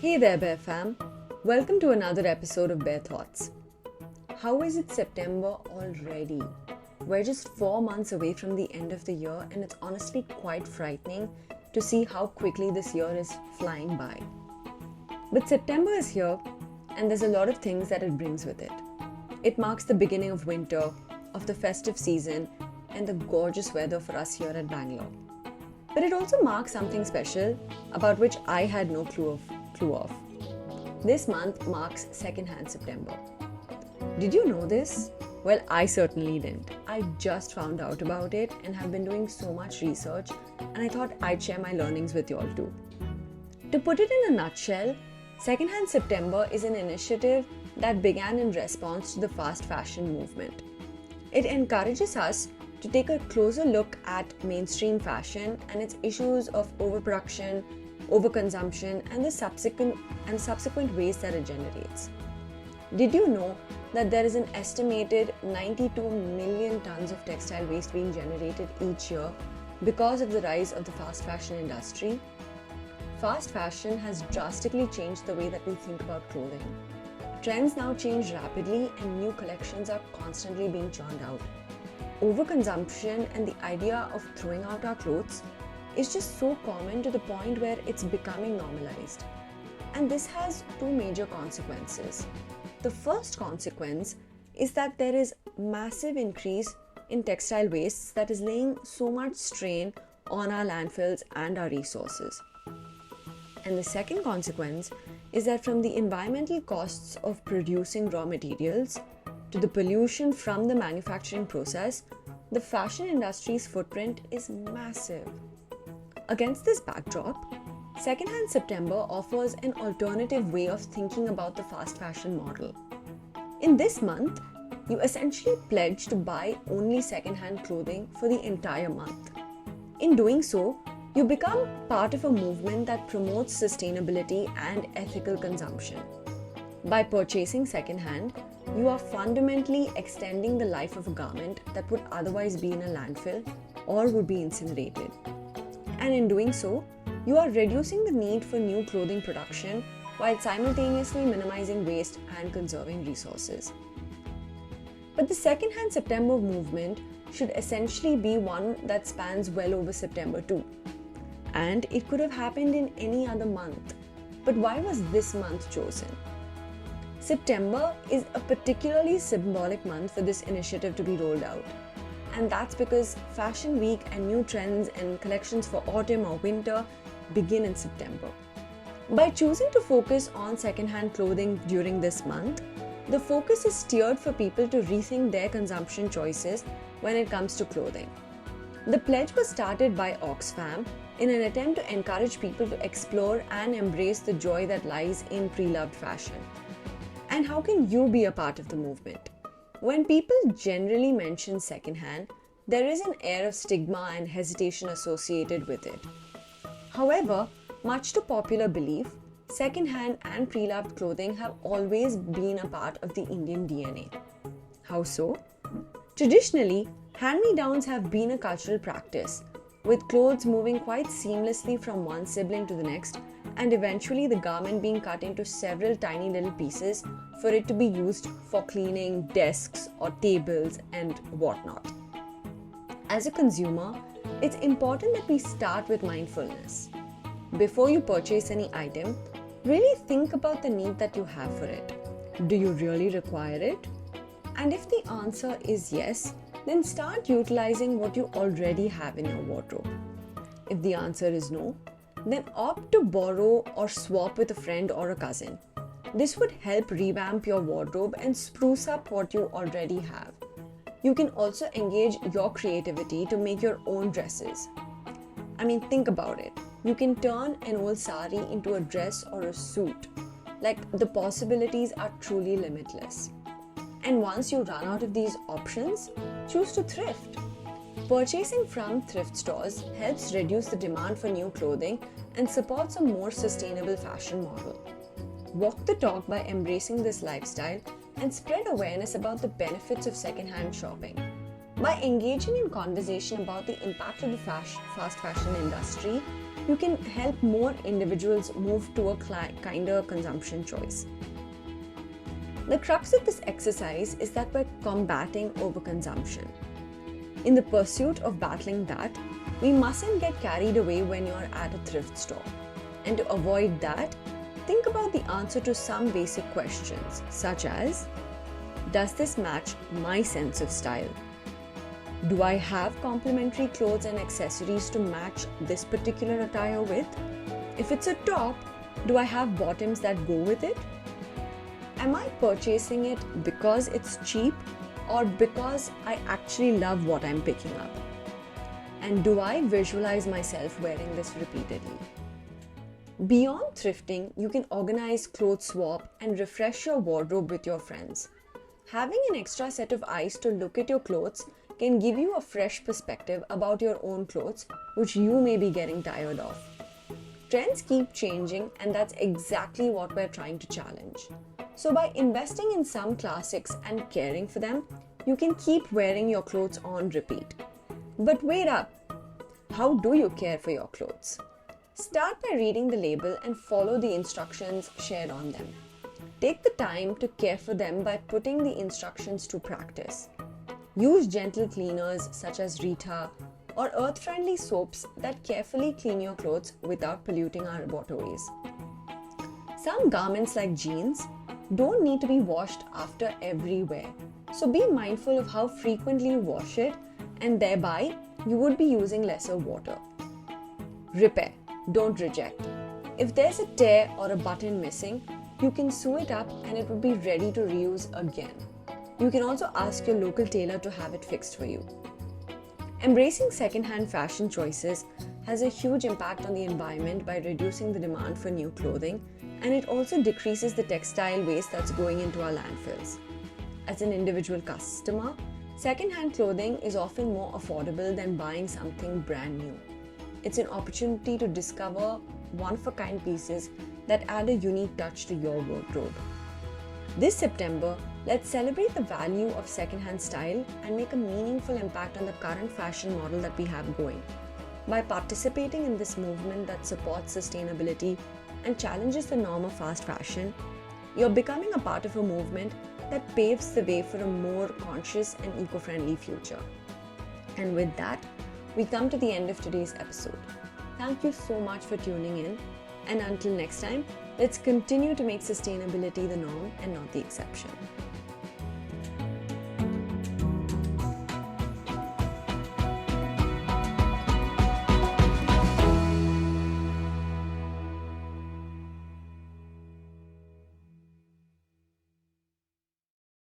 Hey there, Bear Fam. Welcome to another episode of Bear Thoughts. How is it September already? We're just 4 months away from the end of the year, and it's honestly quite frightening to see how quickly this year is flying by. But September is here, and there's a lot of things that it brings with it. It marks the beginning of winter, of the festive season, and the gorgeous weather for us here at Bangalore. But it also marks something special about which I had no clue of. This month marks Secondhand September. Did you know this? Well, I certainly didn't. I just found out about it and have been doing so much research, and I thought I'd share my learnings with you all too. To put it in a nutshell, Secondhand September is an initiative that began in response to the fast fashion movement. It encourages us to take a closer look at mainstream fashion and its issues of overproduction, overconsumption, and the subsequent waste that it generates. Did you know that there is an estimated 92 million tons of textile waste being generated each year because of the rise of the fast fashion industry? Fast fashion has drastically changed the way that we think about clothing. Trends now change rapidly and new collections are constantly being churned out. Overconsumption and the idea of throwing out our clothes is just so common to the point where it's becoming normalized. And this has two major consequences. The first consequence is that there is massive increase in textile wastes that is laying so much strain on our landfills and our resources. And the second consequence is that from the environmental costs of producing raw materials to the pollution from the manufacturing process, the fashion industry's footprint is massive. Against this backdrop, Secondhand September offers an alternative way of thinking about the fast fashion model. In this month, you essentially pledge to buy only secondhand clothing for the entire month. In doing so, you become part of a movement that promotes sustainability and ethical consumption. By purchasing secondhand, you are fundamentally extending the life of a garment that would otherwise be in a landfill or would be incinerated. And in doing so, you are reducing the need for new clothing production while simultaneously minimizing waste and conserving resources. But the Secondhand September movement should essentially be one that spans well over September too. And it could have happened in any other month. But why was this month chosen? September is a particularly symbolic month for this initiative to be rolled out. And that's because Fashion Week and new trends and collections for autumn or winter begin in September. By choosing to focus on secondhand clothing during this month, the focus is steered for people to rethink their consumption choices when it comes to clothing. The pledge was started by Oxfam in an attempt to encourage people to explore and embrace the joy that lies in pre-loved fashion. And how can you be a part of the movement? When people generally mention secondhand, there is an air of stigma and hesitation associated with it. However, much to popular belief, secondhand and pre-loved clothing have always been a part of the Indian DNA. How so? Traditionally, hand-me-downs have been a cultural practice, with clothes moving quite seamlessly from one sibling to the next, and eventually the garment being cut into several tiny little pieces for it to be used for cleaning desks or tables and whatnot. As a consumer, it's important that we start with mindfulness. Before you purchase any item, really think about the need that you have for it. Do you really require it? And if the answer is yes, then start utilizing what you already have in your wardrobe. If the answer is no, then opt to borrow or swap with a friend or a cousin. This would help revamp your wardrobe and spruce up what you already have. You can also engage your creativity to make your own dresses. Think about it. You can turn an old sari into a dress or a suit. The possibilities are truly limitless. And once you run out of these options, choose to thrift. Purchasing from thrift stores helps reduce the demand for new clothing and supports a more sustainable fashion model. Walk the talk by embracing this lifestyle and spread awareness about the benefits of secondhand shopping. By engaging in conversation about the impact of the fast fashion industry you can help more individuals move to a kinder consumption choice. The crux of this exercise is that we're combating overconsumption. In the pursuit of battling that, we mustn't get carried away when you're at a thrift store. And to avoid that, think about the answer to some basic questions, such as, does this match my sense of style? Do I have complementary clothes and accessories to match this particular attire with? If it's a top, do I have bottoms that go with it? Am I purchasing it because it's cheap or because I actually love what I'm picking up? And do I visualize myself wearing this repeatedly? Beyond thrifting, you can organize clothes swap and refresh your wardrobe with your friends. Having an extra set of eyes to look at your clothes can give you a fresh perspective about your own clothes, which you may be getting tired of. Trends keep changing, and that's exactly what we're trying to challenge. So by investing in some classics and caring for them, you can keep wearing your clothes on repeat. But wait up! How do you care for your clothes? Start by reading the label and follow the instructions shared on them. Take the time to care for them by putting the instructions to practice. Use gentle cleaners such as Rita or earth-friendly soaps that carefully clean your clothes without polluting our waterways. Some garments like jeans don't need to be washed after every wear, so be mindful of how frequently you wash it, and thereby you would be using lesser water. Repair, don't reject. If there's a tear or a button missing, you can sew it up and it will be ready to reuse again. You can also ask your local tailor to have it fixed for you. Embracing second-hand fashion choices has a huge impact on the environment by reducing the demand for new clothing, and it also decreases the textile waste that's going into our landfills. As an individual customer, second-hand clothing is often more affordable than buying something brand new. It's an opportunity to discover one-of-a-kind pieces that add a unique touch to your wardrobe. This September, let's celebrate the value of second-hand style and make a meaningful impact on the current fashion model that we have going. By participating in this movement that supports sustainability and challenges the norm of fast fashion, you're becoming a part of a movement that paves the way for a more conscious and eco-friendly future. And with that, we come to the end of today's episode. Thank you so much for tuning in, and until next time, let's continue to make sustainability the norm and not the exception.